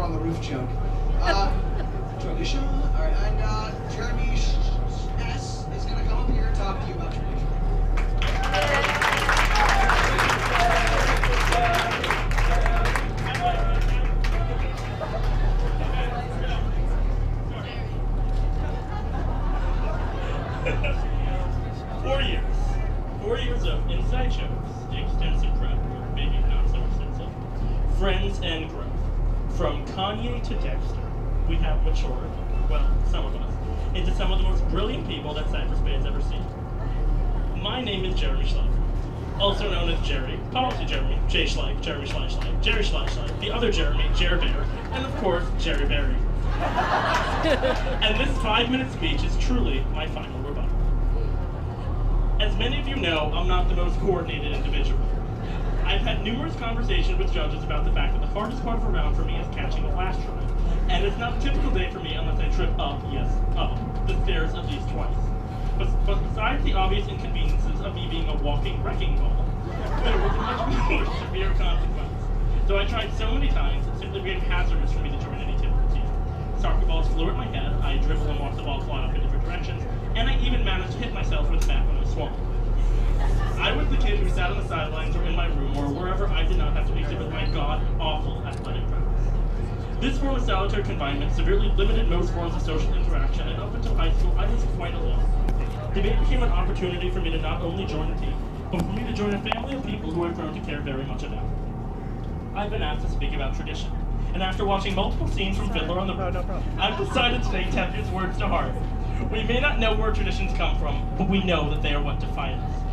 on the roof joke. Tradition. All right, and Jeremy S is going to come up here and talk to you about tradition. 4 years of inside jokes, extensive prep, or maybe not so extensive, friends and growth. From Kanye to Dexter, we have matured, well, some of us, into some of the most brilliant people that Cypress Bay has ever seen. My name is Jeremy Schleich, also known as Jerry, Policy Jeremy, Jay Schleich, Jeremy Schleich Schleich, Jerry Schleich Schleich, the other Jeremy, Jer Bear, and of course, Jerry Berry. And this 5-minute speech is truly my final rebuttal. As many of you know, I'm not the most coordinated individual. I've had numerous conversations with judges about the fact that the hardest part of a round for me is catching a flash drive. And it's not a typical day for me unless I trip up, yes, up, the stairs at least twice. But besides the obvious inconveniences of me being a walking wrecking ball, there was a much more severe consequence. Though I tried so many times, it simply became hazardous for me to join any typical team. Soccer balls flew at my head, I dribble and watch the ball fly off in different directions, and I even managed to hit myself with the bat when I was swung. I was the kid who sat on the sidelines or in my room or wherever I did not have to exhibit my god-awful athletic prowess. This form of solitary confinement severely limited most forms of social interaction, and up until high school, I was quite alone. Debate became an opportunity for me to not only join the team, but for me to join a family of people who I've grown to care very much about. I've been asked to speak about tradition, and after watching multiple scenes from Fiddler on the Roof, I've decided to take Tempier's words to heart. We may not know where traditions come from, but we know that they are what define us.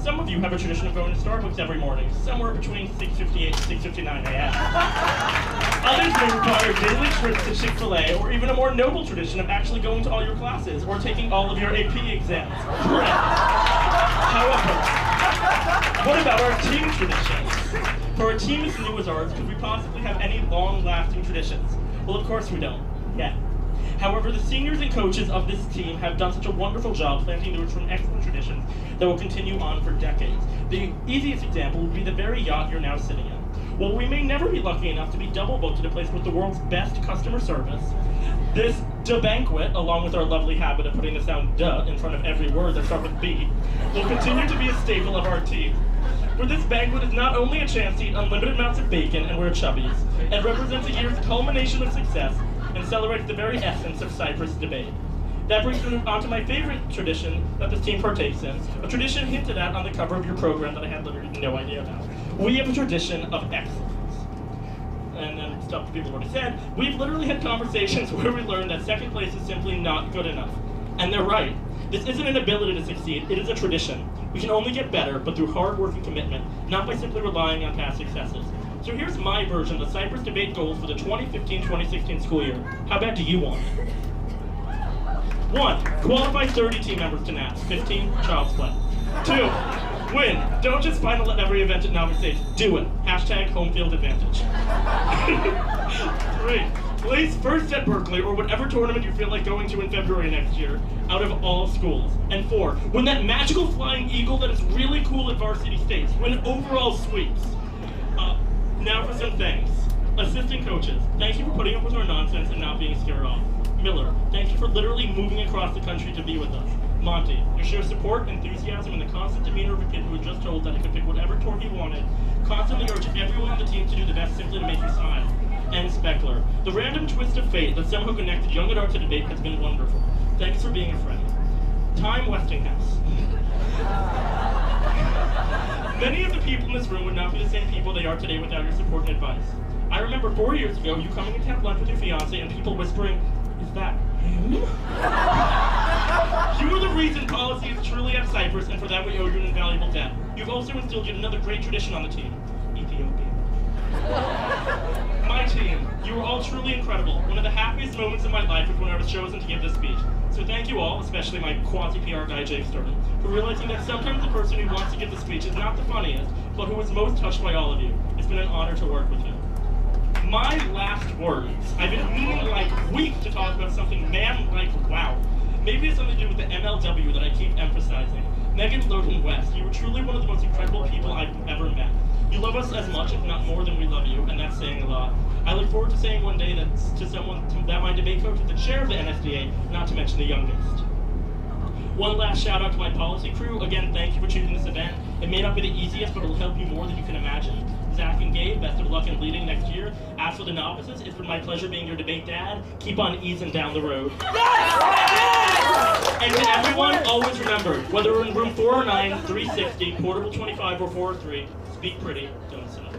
Some of you have a tradition of going to Starbucks every morning, somewhere between 6:58 and 6:59 a.m. Others may require daily trips to Chick-fil-A, or even a more noble tradition of actually going to all your classes, or taking all of your AP exams. However, what about our team traditions? For a team as new as ours, could we possibly have any long-lasting traditions? Well, of course we don't, yet. However, the seniors and coaches of this team have done such a wonderful job planting the roots from excellent traditions that will continue on for decades. The easiest example would be the very yacht you're now sitting in. While we may never be lucky enough to be double booked at a place with the world's best customer service, this Banquet, along with our lovely habit of putting the sound duh in front of every word that starts with B, will continue to be a staple of our team. For this banquet is not only a chance to eat unlimited amounts of bacon and wear chubbies, it represents a year's culmination of success and celebrates the very essence of Cypress debate. That brings me on to my favorite tradition that this team partakes in, a tradition hinted at on the cover of your program that I had literally no idea about. We have a tradition of excellence. And then stuff that people have already said, we've literally had conversations where we learned that second place is simply not good enough. And they're right. This isn't an ability to succeed, it is a tradition. We can only get better, but through hard work and commitment, not by simply relying on past successes. So here's my version of the Cypress debate goals for the 2015-2016 school year. How bad do you want it? 1. Qualify 30 team members to NATS. 15. Child's play. 2. Win. Don't just final at every event at Novice Stage. Do it. Hashtag home field advantage. 3. Place first at Berkeley or whatever tournament you feel like going to in February next year, out of all schools. And 4. Win that magical flying eagle that is really cool at varsity states. Win overall sweeps. Now for some thanks. Assistant coaches, thank you for putting up with our nonsense and not being scared off. Miller, thank you for literally moving across the country to be with us. Monty, your sheer support, enthusiasm, and the constant demeanor of a kid who was just told that he could pick whatever tour he wanted, constantly urging everyone on the team to do the best simply to make you smile. And Speckler, the random twist of fate that somehow connected young adults to debate has been wonderful. Thanks for being a friend. Time Westinghouse. Many of the people in this room would not be the same people they are today without your support and advice. I remember 4 years ago, you coming in to have lunch with your fiance and people whispering, "Is that him?" You were the reason policy is truly at Cypress, and for that we owe you an invaluable debt. You've also instilled yet another great tradition on the team, Ethiopia. My team, you were all truly incredible. One of the happiest moments of my life was when I was chosen to give this speech. So thank you all, especially my quasi-PR guy Jake Stern, for realizing that sometimes the person who wants to give the speech is not the funniest, but who is most touched by all of you. It's been an honor to work with you. My last words. I've been meaning like weeks to talk about something man-like wow. Maybe it's something to do with the MLW that I keep emphasizing. Megan Loden West, you were truly one of the most incredible people I've ever met. You love us as much, if not more, than we love you, and that's saying a lot. I look look forward to saying one day that my debate coach is the chair of the NSDA, not to mention the youngest. One last shout out to my policy crew. Again, thank you for choosing this event. It may not be the easiest, but it'll help you more than you can imagine. Zach and Gabe, best of luck in leading next year. As for the novices, it's been my pleasure being your debate dad. Keep on easing down the road. Yes! And to everyone, always remember, whether we're in room 409, 360, portable 25, or 403, speak pretty, don't suck.